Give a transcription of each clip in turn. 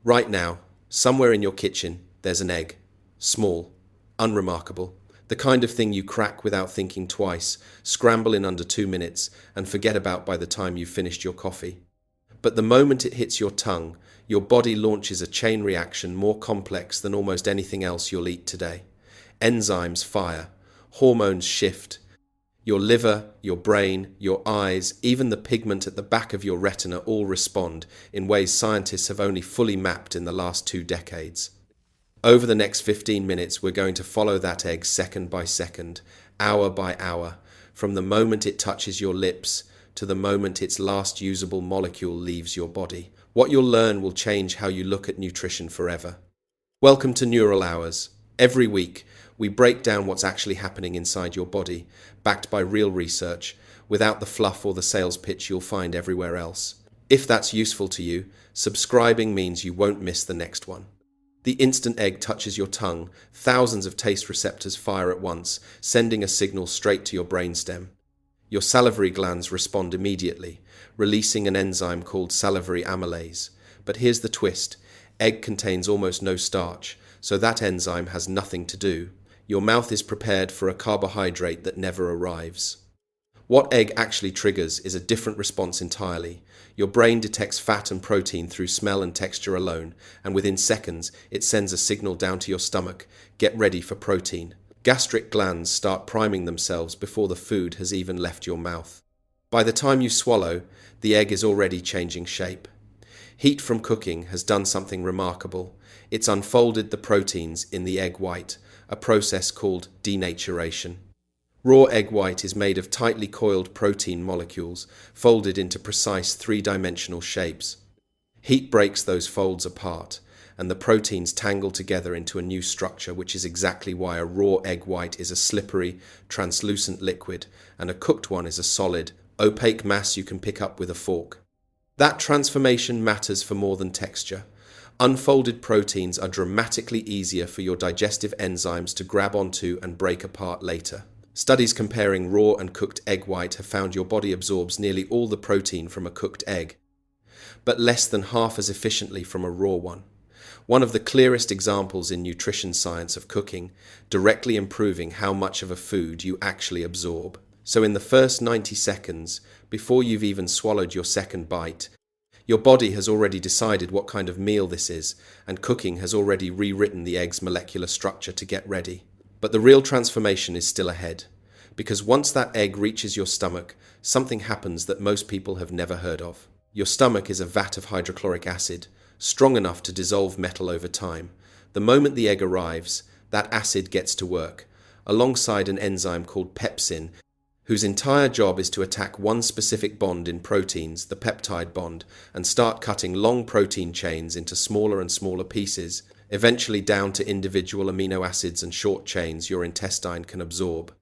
Right now, somewhere in your kitchen, there's an egg. Small, unremarkable, the kind of thing you crack without thinking twice, scramble in under 2 minutes, and forget about by the time you've finished your coffee. But the moment it hits your tongue, your body launches a chain reaction more complex than almost anything else you'll eat today. Enzymes fire, hormones shift. Your liver, your brain, your eyes, even the pigment at the back of your retina all respond in ways scientists have only fully mapped in the last 2 decades. Over the next 15 minutes, we're going to follow that egg second by second, hour by hour, from the moment it touches your lips to the moment its last usable molecule leaves your body. What you'll learn will change how you look at nutrition forever. Welcome to Neural Hours. Every week, we break down what's actually happening inside your body, backed by real research, without the fluff or the sales pitch you'll find everywhere else. If that's useful to you, subscribing means you won't miss the next one. The instant egg touches your tongue, thousands of taste receptors fire at once, sending a signal straight to your brainstem. Your salivary glands respond immediately, releasing an enzyme called salivary amylase. But here's the twist. Egg contains almost no starch, so that enzyme has nothing to do. Your mouth is prepared for a carbohydrate that never arrives. What egg actually triggers is a different response entirely. Your brain detects fat and protein through smell and texture alone, and within seconds, it sends a signal down to your stomach, get ready for protein. Gastric glands start priming themselves before the food has even left your mouth. By the time you swallow, the egg is already changing shape. Heat from cooking has done something remarkable. It's unfolded the proteins in the egg white, a process called denaturation. Raw egg white is made of tightly coiled protein molecules, folded into precise three-dimensional shapes. Heat breaks those folds apart, and the proteins tangle together into a new structure, which is exactly why a raw egg white is a slippery, translucent liquid, and a cooked one is a solid, opaque mass you can pick up with a fork. That transformation matters for more than texture. Unfolded proteins are dramatically easier for your digestive enzymes to grab onto and break apart later. Studies comparing raw and cooked egg white have found your body absorbs nearly all the protein from a cooked egg, but less than half as efficiently from a raw one. One of the clearest examples in nutrition science of cooking, directly improving how much of a food you actually absorb. So in the first 90 seconds, before you've even swallowed your second bite, your body has already decided what kind of meal this is, and cooking has already rewritten the egg's molecular structure to get ready. But the real transformation is still ahead, because once that egg reaches your stomach, something happens that most people have never heard of. Your stomach is a vat of hydrochloric acid, strong enough to dissolve metal over time. The moment the egg arrives, that acid gets to work, alongside an enzyme called pepsin, whose entire job is to attack one specific bond in proteins, the peptide bond, and start cutting long protein chains into smaller and smaller pieces, eventually down to individual amino acids and short chains your intestine can absorb.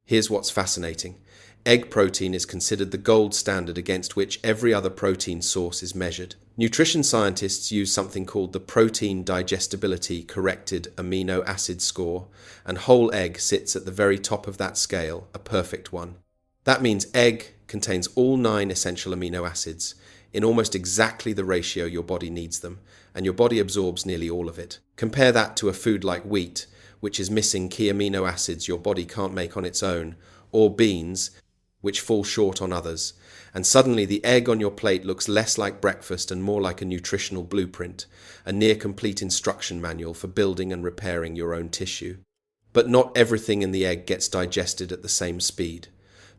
Here's what's fascinating. Egg protein is considered the gold standard against which every other protein source is measured. Nutrition scientists use something called the protein digestibility corrected amino acid score, and whole egg sits at the very top of that scale, a perfect one. That means egg contains all 9 essential amino acids, in almost exactly the ratio your body needs them, and your body absorbs nearly all of it. Compare that to a food like wheat, which is missing key amino acids your body can't make on its own, or beans, which fall short on others, and suddenly the egg on your plate looks less like breakfast and more like a nutritional blueprint, a near-complete instruction manual for building and repairing your own tissue. But not everything in the egg gets digested at the same speed.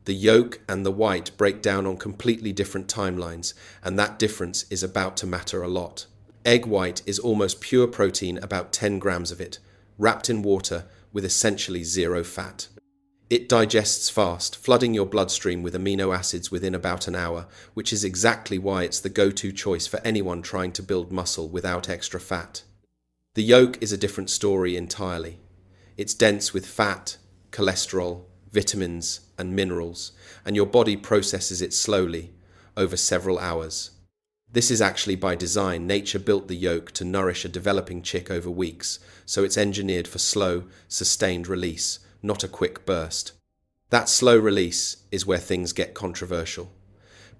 The yolk and the white break down on completely different timelines, and that difference is about to matter a lot. Egg white is almost pure protein, about 10 grams of it, wrapped in water with essentially zero fat. It digests fast, flooding your bloodstream with amino acids within about an hour, which is exactly why it's the go-to choice for anyone trying to build muscle without extra fat. The yolk is a different story entirely. It's dense with fat, cholesterol, vitamins, and minerals, and your body processes it slowly, over several hours. This is actually by design. Nature built the yolk to nourish a developing chick over weeks, so it's engineered for slow, sustained release, not a quick burst. That slow release is where things get controversial.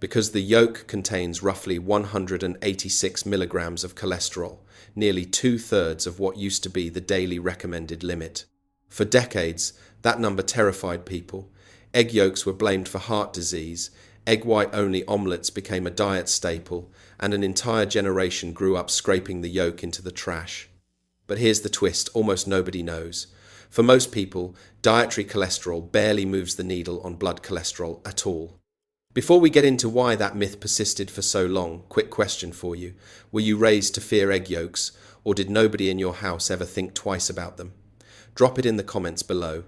because the yolk contains roughly 186 milligrams of cholesterol, nearly two-thirds of what used to be the daily recommended limit. For decades, that number terrified people. Egg yolks were blamed for heart disease, egg white-only omelettes became a diet staple, and an entire generation grew up scraping the yolk into the trash. But here's the twist: almost nobody knows. For most people, dietary cholesterol barely moves the needle on blood cholesterol at all. Before we get into why that myth persisted for so long, quick question for you. Were you raised to fear egg yolks, or did nobody in your house ever think twice about them? Drop it in the comments below.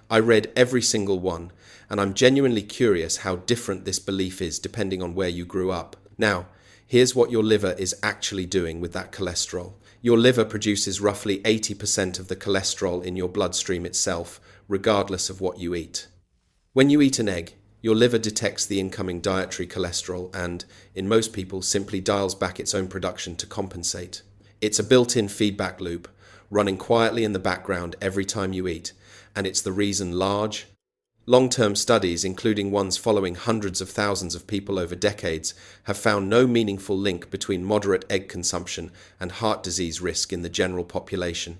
I read every single one, and I'm genuinely curious how different this belief is depending on where you grew up. Now, here's what your liver is actually doing with that cholesterol. Your liver produces roughly 80% of the cholesterol in your bloodstream itself, regardless of what you eat. When you eat an egg, your liver detects the incoming dietary cholesterol and, in most people, simply dials back its own production to compensate. It's a built-in feedback loop, running quietly in the background every time you eat, and it's the reason large, long-term studies, including ones following hundreds of thousands of people over decades, have found no meaningful link between moderate egg consumption and heart disease risk in the general population.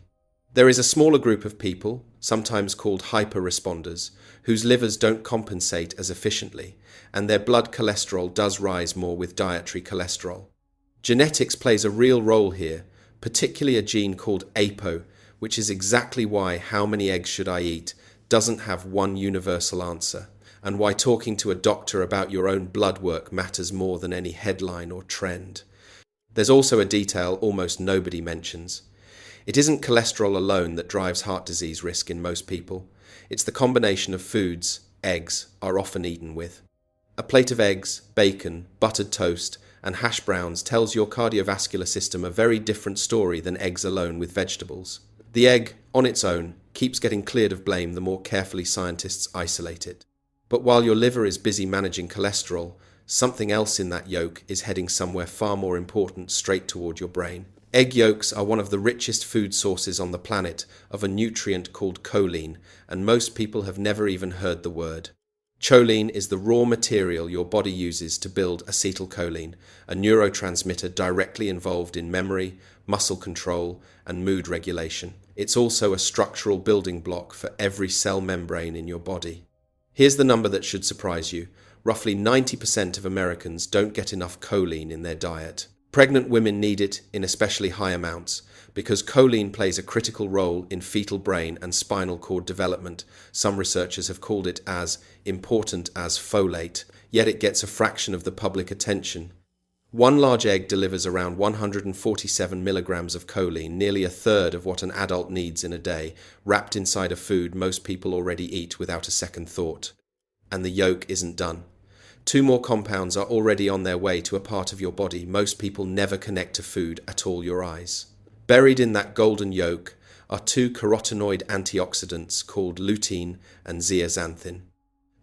There is a smaller group of people, sometimes called hyper-responders, whose livers don't compensate as efficiently, and their blood cholesterol does rise more with dietary cholesterol. Genetics plays a real role here, particularly a gene called APO, which is exactly why "how many eggs should I eat" doesn't have one universal answer, and why talking to a doctor about your own blood work matters more than any headline or trend. There's also a detail almost nobody mentions. It isn't cholesterol alone that drives heart disease risk in most people. It's the combination of foods eggs are often eaten with. A plate of eggs, bacon, buttered toast, and hash browns tells your cardiovascular system a very different story than eggs alone with vegetables. The egg, on its own, keeps getting cleared of blame the more carefully scientists isolate it. But while your liver is busy managing cholesterol, something else in that yolk is heading somewhere far more important, straight toward your brain. Egg yolks are one of the richest food sources on the planet of a nutrient called choline, and most people have never even heard the word. Choline is the raw material your body uses to build acetylcholine, a neurotransmitter directly involved in memory, muscle control, and mood regulation. It's also a structural building block for every cell membrane in your body. Here's the number that should surprise you. Roughly 90% of Americans don't get enough choline in their diet. Pregnant women need it in especially high amounts because choline plays a critical role in fetal brain and spinal cord development. Some researchers have called it as important as folate, yet it gets a fraction of the public attention. One large egg delivers around 147 milligrams of choline, nearly a third of what an adult needs in a day, wrapped inside a food most people already eat without a second thought. And the yolk isn't done. 2 more compounds are already on their way to a part of your body most people never connect to food at all: your eyes. Buried in that golden yolk are 2 carotenoid antioxidants called lutein and zeaxanthin.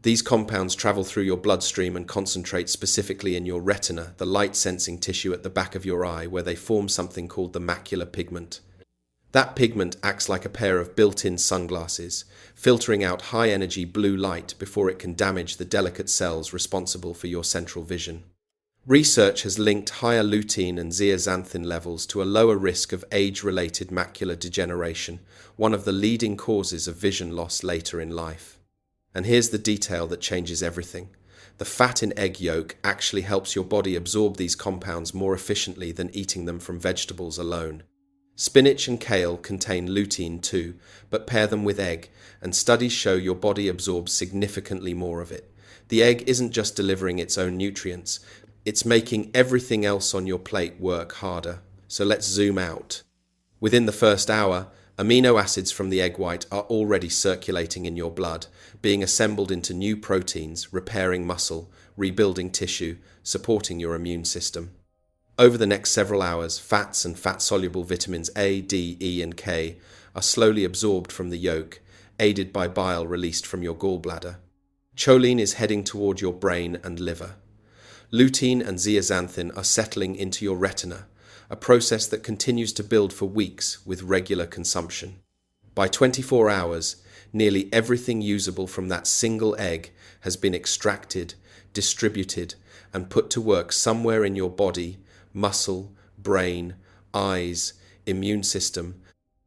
These compounds travel through your bloodstream and concentrate specifically in your retina, the light-sensing tissue at the back of your eye, where they form something called the macular pigment. That pigment acts like a pair of built-in sunglasses, filtering out high-energy blue light before it can damage the delicate cells responsible for your central vision. Research has linked higher lutein and zeaxanthin levels to a lower risk of age-related macular degeneration, one of the leading causes of vision loss later in life. And here's the detail that changes everything. The fat in egg yolk actually helps your body absorb these compounds more efficiently than eating them from vegetables alone. Spinach and kale contain lutein too, but pair them with egg, and studies show your body absorbs significantly more of it. The egg isn't just delivering its own nutrients, it's making everything else on your plate work harder. So let's zoom out. Within the first hour, amino acids from the egg white are already circulating in your blood, being assembled into new proteins, repairing muscle, rebuilding tissue, supporting your immune system. Over the next several hours, fats and fat-soluble vitamins A, D, E, and K are slowly absorbed from the yolk, aided by bile released from your gallbladder. Choline is heading toward your brain and liver. Lutein and zeaxanthin are settling into your retina, a process that continues to build for weeks with regular consumption. By 24 hours, nearly everything usable from that single egg has been extracted, distributed, and put to work somewhere in your body, muscle, brain, eyes, immune system,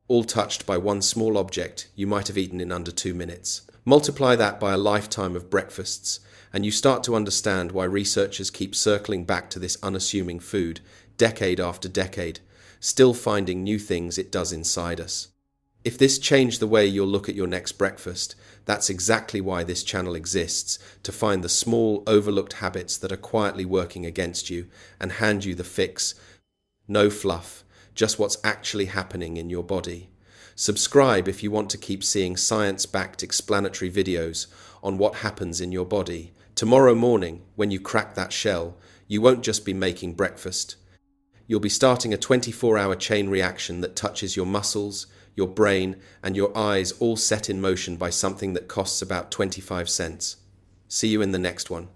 all touched by one small object you might have eaten in under 2 minutes. Multiply that by a lifetime of breakfasts, and you start to understand why researchers keep circling back to this unassuming food, decade after decade, still finding new things it does inside us. If this changed the way you'll look at your next breakfast, that's exactly why this channel exists, to find the small, overlooked habits that are quietly working against you and hand you the fix. No fluff, just what's actually happening in your body. Subscribe if you want to keep seeing science-backed explanatory videos on what happens in your body. Tomorrow morning, when you crack that shell, you won't just be making breakfast. You'll be starting a 24-hour chain reaction that touches your muscles, your brain, and your eyes, all set in motion by something that costs about 25 cents. See you in the next one.